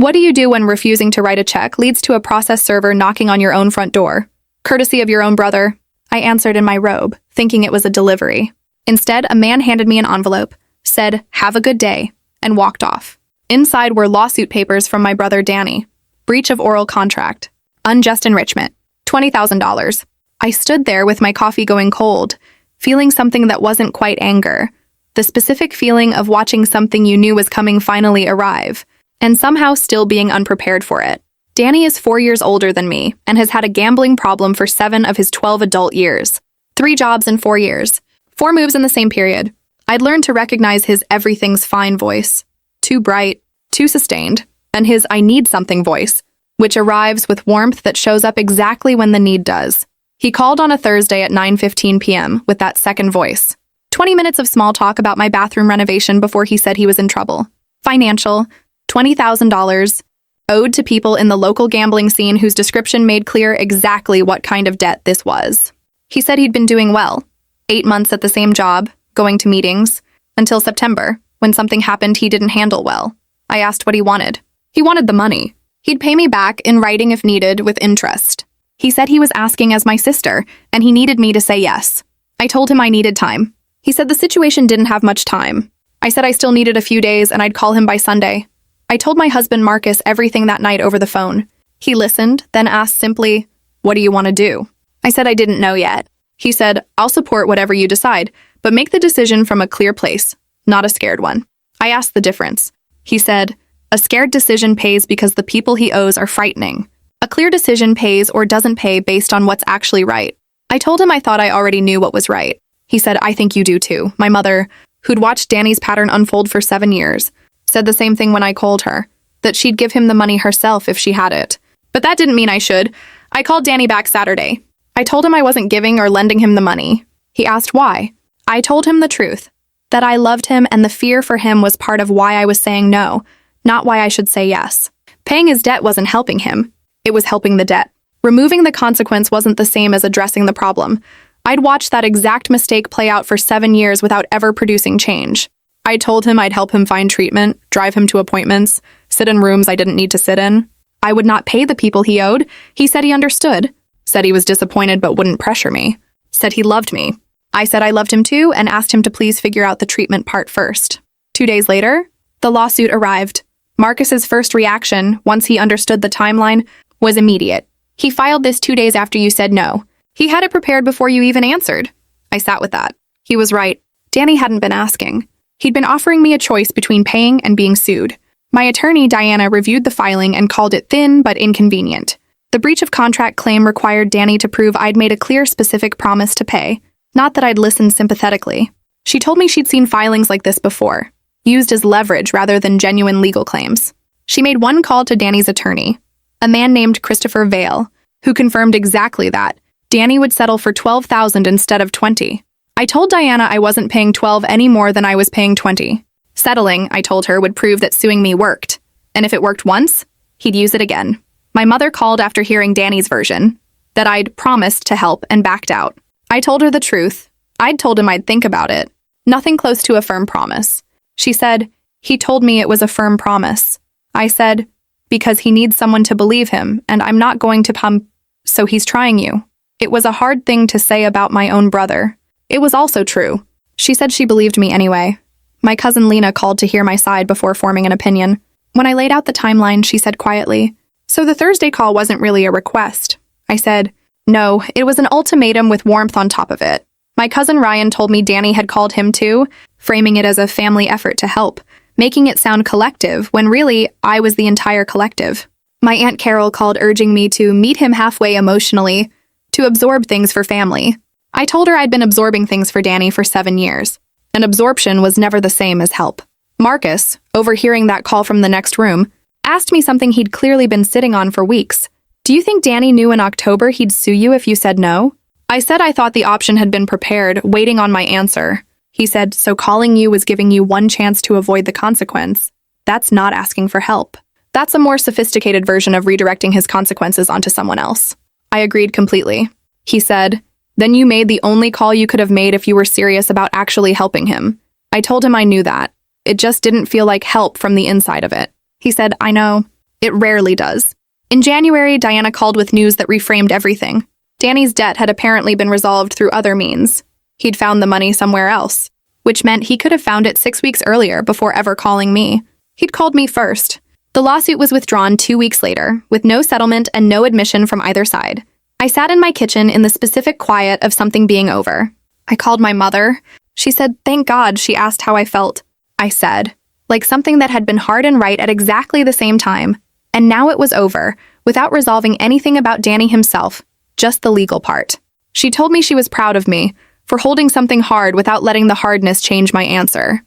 What do you do when refusing to write a check leads to a process server knocking on your own front door? Courtesy of your own brother. I answered in my robe, thinking it was a delivery. Instead, a man handed me an envelope, said, "Have a good day," and walked off. Inside were lawsuit papers from my brother Danny. Breach of oral contract. Unjust enrichment. $20,000. I stood there with my coffee going cold, feeling something that wasn't quite anger. The specific feeling of watching something you knew was coming finally arrive, and somehow still being unprepared for it. Danny is 4 years older than me and has had a gambling problem for 7 of his 12 adult years. 3 jobs in 4 years. 4 moves in the same period. I'd learned to recognize his everything's fine voice. Too bright, too sustained, and his I need something voice, which arrives with warmth that shows up exactly when the need does. He called on a Thursday at 9:15 p.m. with that second voice. 20 minutes of small talk about my bathroom renovation before he said he was in trouble. Financial, $20,000, owed to people in the local gambling scene whose description made clear exactly what kind of debt this was. He said he'd been doing well, 8 months at the same job, going to meetings, until September, when something happened he didn't handle well. I asked what he wanted. He wanted the money. He'd pay me back in writing if needed, with interest. He said he was asking as my sister, and he needed me to say yes. I told him I needed time. He said the situation didn't have much time. I said I still needed a few days and I'd call him by Sunday. I told my husband Marcus everything that night over the phone. He listened, then asked simply, "What do you want to do?" I said I didn't know yet. He said, "I'll support whatever you decide, but make the decision from a clear place, not a scared one." I asked the difference. He said, "A scared decision pays because the people he owes are frightening. A clear decision pays or doesn't pay based on what's actually right." I told him I thought I already knew what was right. He said, "I think you do too." My mother, who'd watched Danny's pattern unfold for 7 years, said the same thing when I called her, that she'd give him the money herself if she had it. But that didn't mean I should. I called Danny back Saturday. I told him I wasn't giving or lending him the money. He asked why. I told him the truth, that I loved him and the fear for him was part of why I was saying no, not why I should say yes. Paying his debt wasn't helping him. It was helping the debt. Removing the consequence wasn't the same as addressing the problem. I'd watched that exact mistake play out for 7 years without ever producing change. I told him I'd help him find treatment, drive him to appointments, sit in rooms I didn't need to sit in. I would not pay the people he owed. He said he understood. Said he was disappointed but wouldn't pressure me. Said he loved me. I said I loved him too and asked him to please figure out the treatment part first. 2 days later, the lawsuit arrived. Marcus's first reaction, once he understood the timeline, was immediate. He filed this 2 days after you said no. He had it prepared before you even answered. I sat with that. He was right. Danny hadn't been asking. He'd been offering me a choice between paying and being sued. My attorney, Diana, reviewed the filing and called it thin but inconvenient. The breach of contract claim required Danny to prove I'd made a clear, specific promise to pay, not that I'd listened sympathetically. She told me she'd seen filings like this before, used as leverage rather than genuine legal claims. She made one call to Danny's attorney, a man named Christopher Vale, who confirmed exactly that. Danny would settle for $12,000 instead of $20,000. I told Diana I wasn't paying $12,000 any more than I was paying $20,000. Settling, I told her, would prove that suing me worked. And if it worked once, he'd use it again. My mother called after hearing Danny's version, that I'd promised to help and backed out. I told her the truth. I'd told him I'd think about it. Nothing close to a firm promise. She said, "He told me it was a firm promise." I said, "Because he needs someone to believe him, and I'm not going to pump, so he's trying you." It was a hard thing to say about my own brother. It was also true. She said she believed me anyway. My cousin Lena called to hear my side before forming an opinion. When I laid out the timeline, she said quietly, "So the Thursday call wasn't really a request." I said, "No, it was an ultimatum with warmth on top of it." My cousin Ryan told me Danny had called him too, framing it as a family effort to help, making it sound collective when really I was the entire collective. My Aunt Carol called urging me to meet him halfway emotionally, to absorb things for family. I told her I'd been absorbing things for Danny for 7 years, and absorption was never the same as help. Marcus, overhearing that call from the next room, asked me something he'd clearly been sitting on for weeks. "Do you think Danny knew in October he'd sue you if you said no?" I said I thought the option had been prepared, waiting on my answer. He said, "So calling you was giving you one chance to avoid the consequence. That's not asking for help. That's a more sophisticated version of redirecting his consequences onto someone else." I agreed completely. He said, "Then you made the only call you could have made if you were serious about actually helping him." I told him I knew that. It just didn't feel like help from the inside of it. He said, "I know. It rarely does. In January, Diana called with news that reframed everything. Danny's debt had apparently been resolved through other means. He'd found the money somewhere else, which meant he could have found it 6 weeks earlier before ever calling me. He'd called me first. The lawsuit was withdrawn 2 weeks later, with no settlement and no admission from either side. I sat in my kitchen in the specific quiet of something being over. I called my mother. She said, "Thank God," she asked how I felt. I said, like something that had been hard and right at exactly the same time. And now it was over, without resolving anything about Danny himself, just the legal part. She told me she was proud of me for holding something hard without letting the hardness change my answer.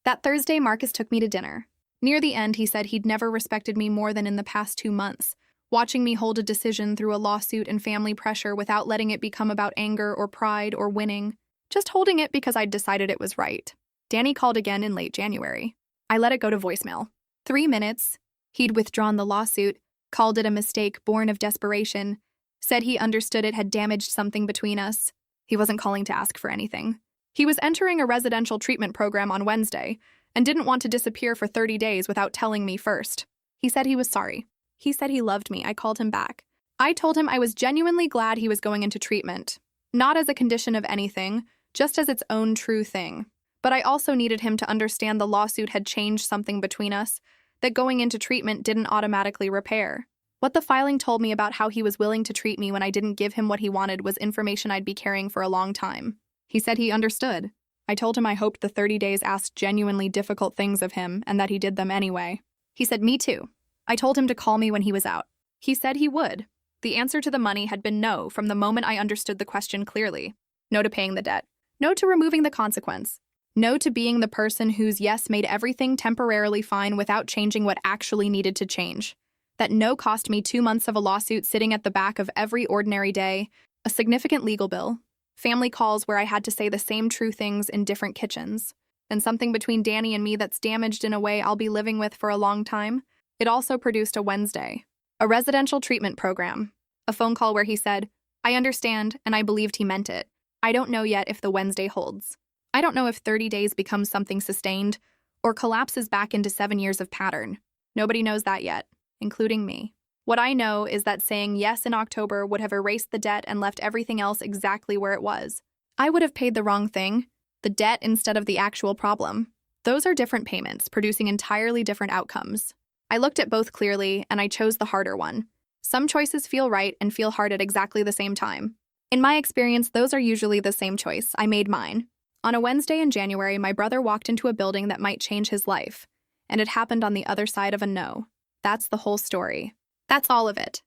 That Thursday, Marcus took me to dinner. Near the end, he said he'd never respected me more than in the past 2 months, watching me hold a decision through a lawsuit and family pressure without letting it become about anger or pride or winning, just holding it because I'd decided it was right. Danny called again in late January. I let it go to voicemail. 3 minutes. He'd withdrawn the lawsuit, called it a mistake born of desperation, said he understood it had damaged something between us. He wasn't calling to ask for anything. He was entering a residential treatment program on Wednesday and didn't want to disappear for 30 days without telling me first. He said he was sorry. He said he loved me. I called him back. I told him I was genuinely glad he was going into treatment, not as a condition of anything, just as its own true thing. But I also needed him to understand the lawsuit had changed something between us that going into treatment didn't automatically repair. What the filing told me about how he was willing to treat me when I didn't give him what he wanted was information I'd be carrying for a long time. He said he understood. I told him I hoped the 30 days asked genuinely difficult things of him and that he did them anyway. He said, "Me too." I told him to call me when he was out. He said he would. The answer to the money had been no from the moment I understood the question clearly. No to paying the debt. No to removing the consequence. No to being the person whose yes made everything temporarily fine without changing what actually needed to change. That no cost me 2 months of a lawsuit sitting at the back of every ordinary day, a significant legal bill, family calls where I had to say the same true things in different kitchens, and something between Danny and me that's damaged in a way I'll be living with for a long time. It also produced a Wednesday, a residential treatment program, a phone call where he said, "I understand," and I believed he meant it. I don't know yet if the Wednesday holds. I don't know if 30 days becomes something sustained or collapses back into 7 years of pattern. Nobody knows that yet, including me. What I know is that saying yes in October would have erased the debt and left everything else exactly where it was. I would have paid the wrong thing, the debt instead of the actual problem. Those are different payments, producing entirely different outcomes. I looked at both clearly, and I chose the harder one. Some choices feel right and feel hard at exactly the same time. In my experience, those are usually the same choice. I made mine. On a Wednesday in January, my brother walked into a building that might change his life, and it happened on the other side of a no. That's the whole story. That's all of it.